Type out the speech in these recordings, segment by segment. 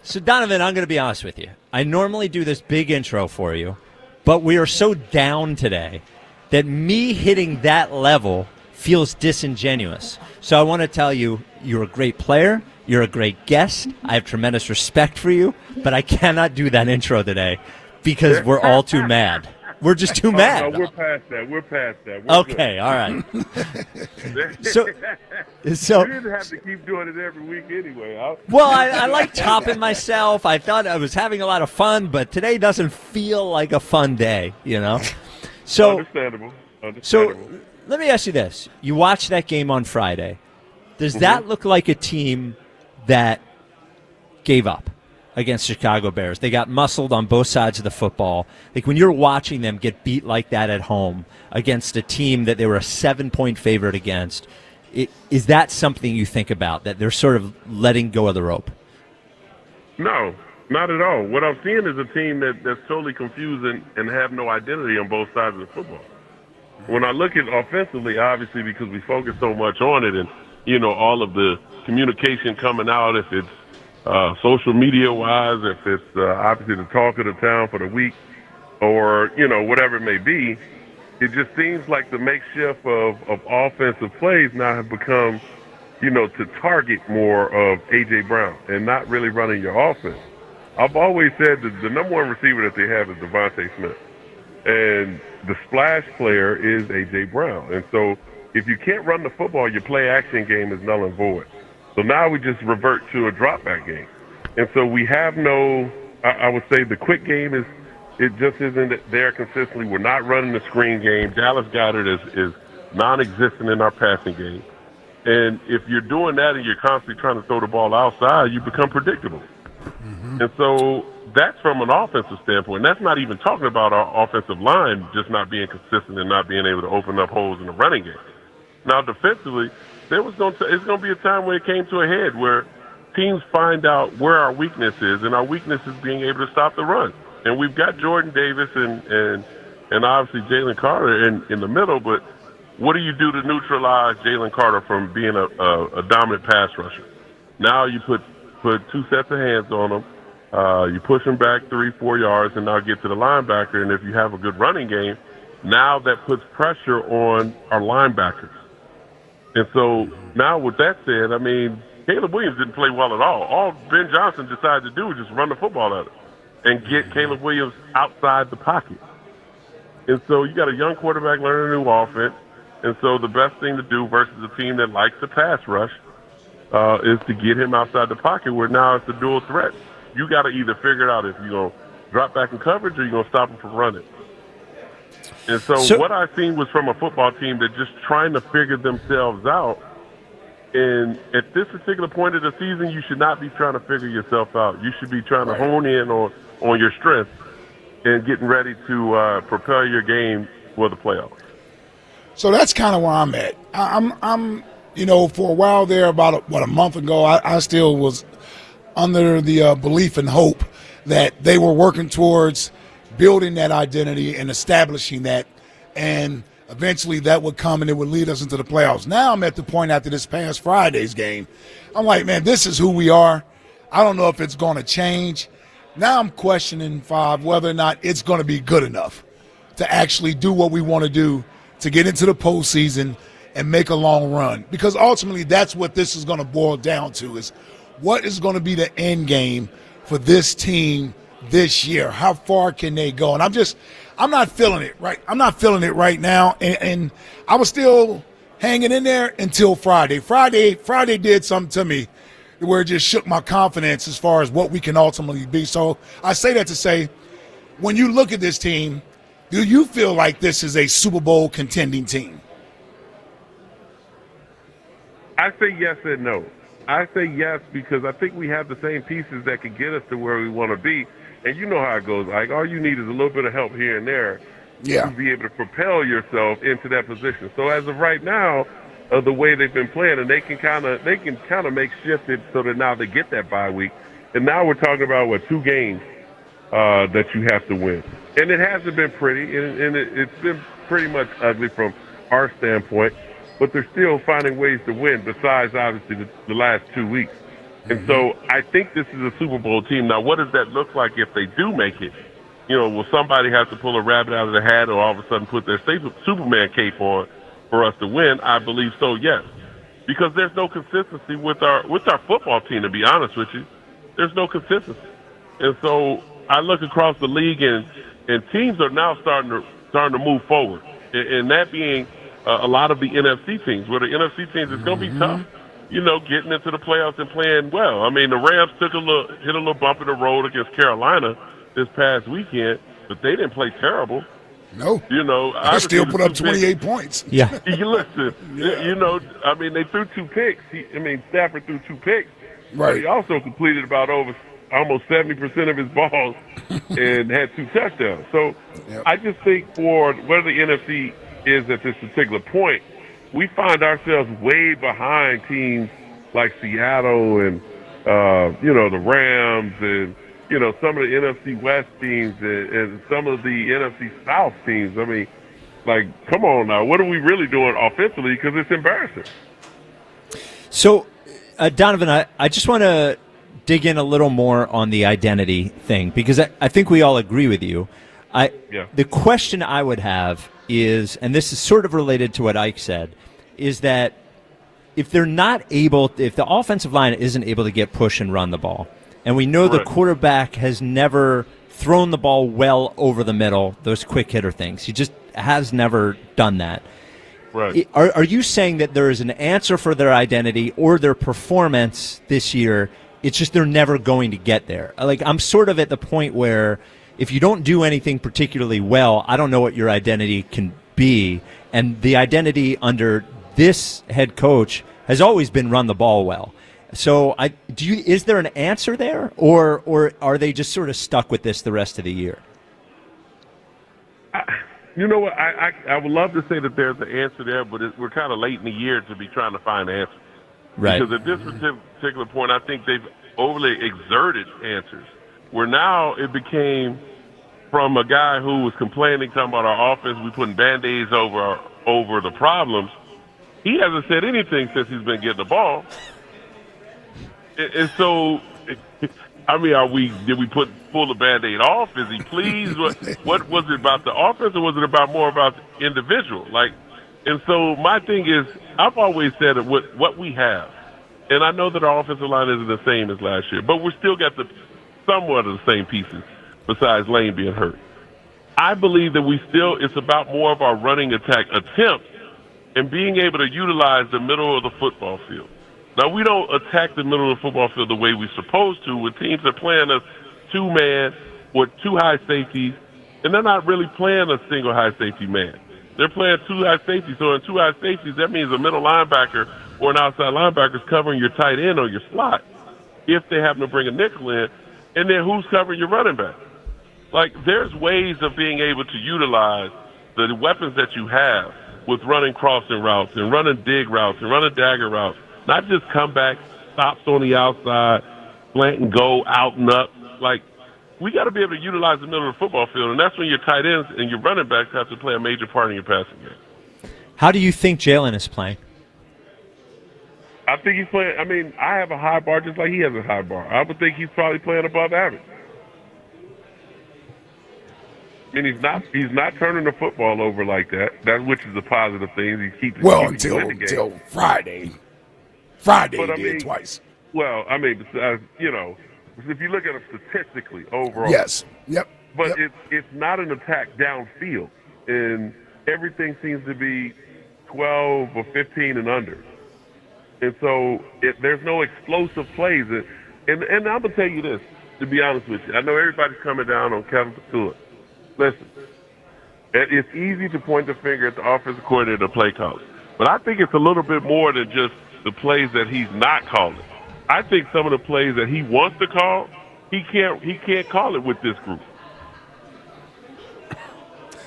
So, Donovan, I'm going to be honest with you. I normally do this big intro for you, but we are so down today that me hitting that level feels disingenuous. So I want to tell you, you're a great player. You're a great guest. I have tremendous respect for you, but I cannot do that intro today because we're all too mad. We're just too mad. No, we're past that. We're okay, all right. so you didn't have to keep doing it every week anyway. Well, I like topping myself. I thought I was having a lot of fun, but today doesn't feel like a fun day, you know? So, Understandable. So let me ask you this. You watched that game on Friday. Does that look like a team that gave up against Chicago Bears? They got muscled on both sides of the football. Like when you're watching them get beat like that at home against a team that they were a 7-point favorite against, is that something you think about, that they're sort of letting go of the rope? No, not at all. What I'm seeing is a team that's totally confused and have no identity on both sides of the football. When I look at offensively, obviously because we focus so much on it and, you know, all of the communication coming out, if it's social media-wise, if it's obviously the talk of the town for the week or, you know, whatever it may be, it just seems like the makeshift of offensive plays now have become, you know, to target more of A.J. Brown and not really running your offense. I've always said that the number one receiver that they have is Devontae Smith. And the splash player is A.J. Brown. And so if you can't run the football, your play-action game is null and void. So now we just revert to a drop-back game. And so we have no, I would say the quick game it just isn't there consistently. We're not running the screen game. Dallas Goedert is non-existent in our passing game. And if you're doing that and you're constantly trying to throw the ball outside, you become predictable. And so that's from an offensive standpoint. That's not even talking about our offensive line just not being consistent and not being able to open up holes in the running game. Now, defensively, it's going to be a time where it came to a head where teams find out where our weakness is, and our weakness is being able to stop the run. And we've got Jordan Davis and obviously Jalen Carter in the middle, but what do you do to neutralize Jalen Carter from being a dominant pass rusher? Now you put two sets of hands on him. You push him back 3-4 yards and now get to the linebacker. And if you have a good running game, now that puts pressure on our linebackers. And so now with that said, I mean, Caleb Williams didn't play well at all. All Ben Johnson decided to do was just run the football at it and get Caleb Williams outside the pocket. And so you got a young quarterback learning a new offense. And so the best thing to do versus a team that likes to pass rush is to get him outside the pocket where now it's a dual threat. You got to either figure it out if you're going to drop back in coverage or you're going to stop him from running. And so what I've seen was from a football team that just trying to figure themselves out. And at this particular point of the season, you should not be trying to figure yourself out. You should be trying to hone in on your strengths and getting ready to propel your game for the playoffs. So that's kind of where I'm at. I'm you know, for a while there, about a month ago, I still was under the belief and hope that they were working towards building that identity and establishing that, and eventually that would come and it would lead us into the playoffs. Now I'm at the point after this past Friday's game, I'm like, man, this is who we are. I don't know if it's going to change. Now I'm questioning, Five, whether or not it's going to be good enough to actually do what we want to do to get into the postseason and make a long run. Because ultimately that's what this is going to boil down to, is what is going to be the end game for this team this year? How far can they go? And I'm not feeling it, right? I'm not feeling it right now. And I was still hanging in there until Friday. Friday did something to me where it just shook my confidence as far as what we can ultimately be. So I say that to say, when you look at this team, do you feel like this is a Super Bowl contending team? I say yes and no. I say yes because I think we have the same pieces that can get us to where we want to be. And you know how it goes. Like, all you need is a little bit of help here and there to be able to propel yourself into that position. So as of right now, the way they've been playing, and they can kind of make shift it so that now they get that bye week. And now we're talking about, 2 games that you have to win. And it hasn't been pretty, and it's been pretty much ugly from our standpoint. But they're still finding ways to win besides, obviously, the last 2 weeks. And so I think this is a Super Bowl team. Now, what does that look like if they do make it? Will somebody have to pull a rabbit out of the hat or all of a sudden put their Superman cape on for us to win? I believe so, yes. Because there's no consistency with our football team, to be honest with you. There's no consistency. And so I look across the league, and teams are now starting to move forward. And that being a lot of the NFC teams, where the NFC teams, it's going to be tough, getting into the playoffs and playing well. I mean, the Rams hit a little bump in the road against Carolina this past weekend, but they didn't play terrible. No. I still put up 28 points. Yeah. Listen, I mean, they threw 2 picks. Stafford threw 2 picks. Right. But he also completed almost 70% of his balls and had 2 touchdowns. So I just think for where the NFC is at this particular point, we find ourselves way behind teams like Seattle and, the Rams and, some of the NFC West teams and some of the NFC South teams. I mean, come on now. What are we really doing offensively? Because it's embarrassing. So, Donovan, I just want to dig in a little more on the identity thing, because I think we all agree with you. The question I would have is, and this is sort of related to what Ike said, is that if the offensive line isn't able to get push and run the ball, and we know the quarterback has never thrown the ball well over the middle, those quick hitter things. He just has never done that. Right. Are you saying that there is an answer for their identity or their performance this year? It's just they're never going to get there. I'm sort of at the point where if you don't do anything particularly well, I don't know what your identity can be. And the identity under this head coach has always been run the ball well. So is there an answer there, or are they just sort of stuck with this the rest of the year? You know what? I would love to say that there's an answer there, but we're kind of late in the year to be trying to find an answer. Right. Because at this particular point, I think they've overly exerted answers, where now it became from a guy who was complaining, talking about our offense, we putting Band-Aids over the problems. He hasn't said anything since he's been getting the ball. And so, I mean, did we pull the Band-Aid off? Is he pleased? What was it about the offense, or was it more about the individual? And so my thing is, I've always said that what we have, and I know that our offensive line isn't the same as last year, but we still got somewhat of the same pieces besides Lane being hurt. I believe that it's about more of our running attack attempts and being able to utilize the middle of the football field. Now, we don't attack the middle of the football field the way we're supposed to, with teams that are playing us 2-man with 2 high safeties, and they're not really playing a single high safety man. They're playing 2 high safeties. So in 2 high safeties, that means a middle linebacker or an outside linebacker is covering your tight end or your slot if they happen to bring a nickel in. And then who's covering your running back? There's ways of being able to utilize the weapons that you have with running crossing routes and running dig routes and running dagger routes. Not just come back, stops on the outside, slant and go, out and up. We got to be able to utilize the middle of the football field, and that's when your tight ends and your running backs have to play a major part in your passing game. How do you think Jalen is playing? I think he's playing. I mean, I have a high bar just like he has a high bar. I would think he's probably playing above average. I mean, he's not turning the football over like that, which is a positive thing. He keeps until Friday. Friday but, he did twice. Well, I mean, if you look at it statistically overall. Yes. Yep. But it's not an attack downfield, and everything seems to be 12 or 15 and under. And so there's no explosive plays. And I'm going to tell you this, to be honest with you. I know everybody's coming down on Kevin Pasula. Listen, it's easy to point the finger at the offensive coordinator, the play caller. But I think it's a little bit more than just the plays that he's not calling. I think some of the plays that he wants to call, he can't call it with this group.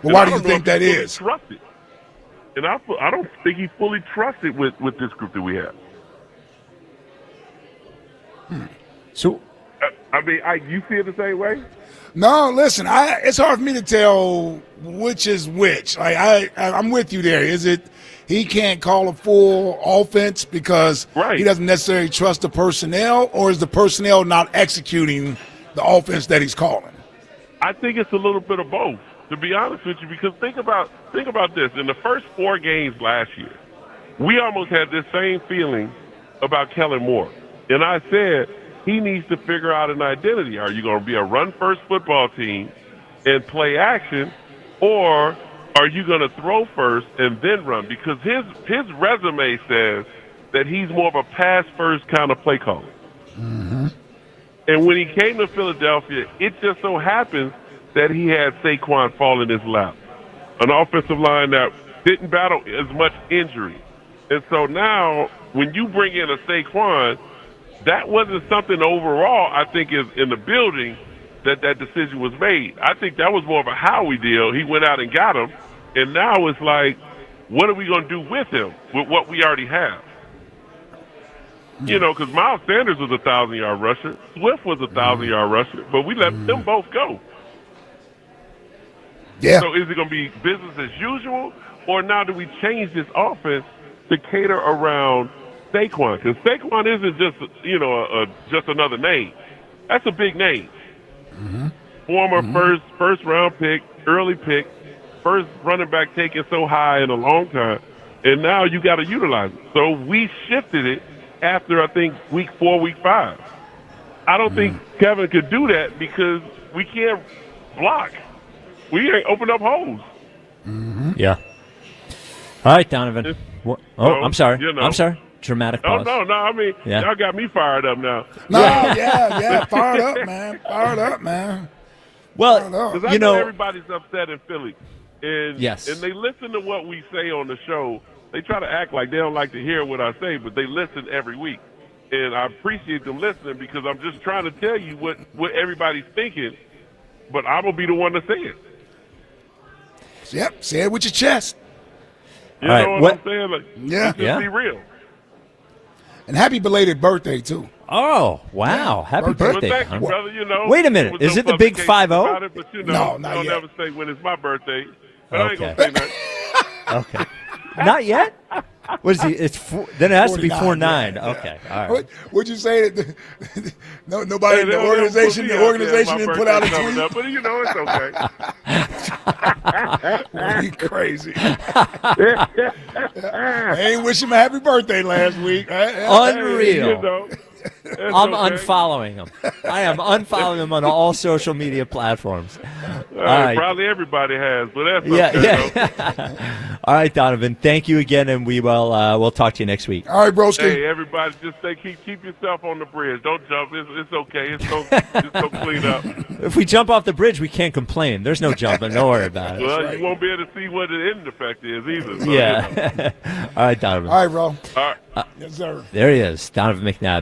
Well, why do you think that is? Trusted. And I don't think he's fully trusted with this group that we have. So, I mean, you feel the same way? No, listen, it's hard for me to tell which is which. I'm with you there. Is it he can't call a full offense because he doesn't necessarily trust the personnel, or is the personnel not executing the offense that he's calling? I think it's a little bit of both, to be honest with you, because think about this. In the first 4 games last year, we almost had this same feeling about Kellen Moore. And I said he needs to figure out an identity. Are you going to be a run-first football team and play action, or are you going to throw first and then run? Because his resume says that he's more of a pass-first kind of play caller. Mm-hmm. And when he came to Philadelphia, it just so happens that he had Saquon fall in his lap, an offensive line that didn't battle as much injury. And so now when you bring in a Saquon, that wasn't something overall I think is in the building that decision was made. I think that was more of a Howie deal. He went out and got him, and now it's like, what are we going to do with him, with what we already have? You know, because Miles Sanders was a 1,000-yard rusher. Swift was a 1,000-yard rusher, but we let them both go. Yeah. So is it going to be business as usual, or now do we change this offense to cater around Saquon? Because Saquon isn't just, just another name. That's a big name. Mm-hmm. Former first round pick, early pick, first running back taken so high in a long time, and now you got to utilize it. So we shifted it after, I think, week 4, week 5. I don't think Kevin could do that because we can't block. We ain't open up holes. Mm-hmm. Yeah. All right, Donovan. I'm sorry. I'm sorry. Dramatic pause. Oh, no. I mean, y'all got me fired up now. No, yeah. Fired up, man. Fired up, man. Well, because I know everybody's upset in Philly. And, yes. And they listen to what we say on the show. They try to act like they don't like to hear what I say, but they listen every week. And I appreciate them listening because I'm just trying to tell you what everybody's thinking, but I'm going to be the one to say it. Yep, say it with your chest. You know what I'm saying? Like, yeah. Just be real. And happy belated birthday, too. Oh, wow. Happy birthday. Well, thank you, brother. Wait a minute. Is it the big 5-0? No, not I'll yet. never say when it's my birthday. But I ain't Okay. going to say that. Okay. Not yet? What is he? Then it has to be 4-9. Yeah. Okay. All right. What'd you say? Nobody in the organization didn't put out a tweet? Up, but, it's okay. You crazy. I ain't wish him a happy birthday last week. Unreal. I'm okay. unfollowing him. I am unfollowing him on all social media platforms. All right. Probably everybody has, but that's okay. Yeah. All right, Donovan. Thank you again, and we will we'll talk to you next week. All right, broski. Hey, everybody, just keep yourself on the bridge. Don't jump. It's okay. It's so clean up. If we jump off the bridge, we can't complain. There's no jumping. Don't worry about it. Well, you won't be able to see what the end effect is either. So, yeah. All right, Donovan. All right, bro. All right. Yes, sir. There he is, Donovan McNabb.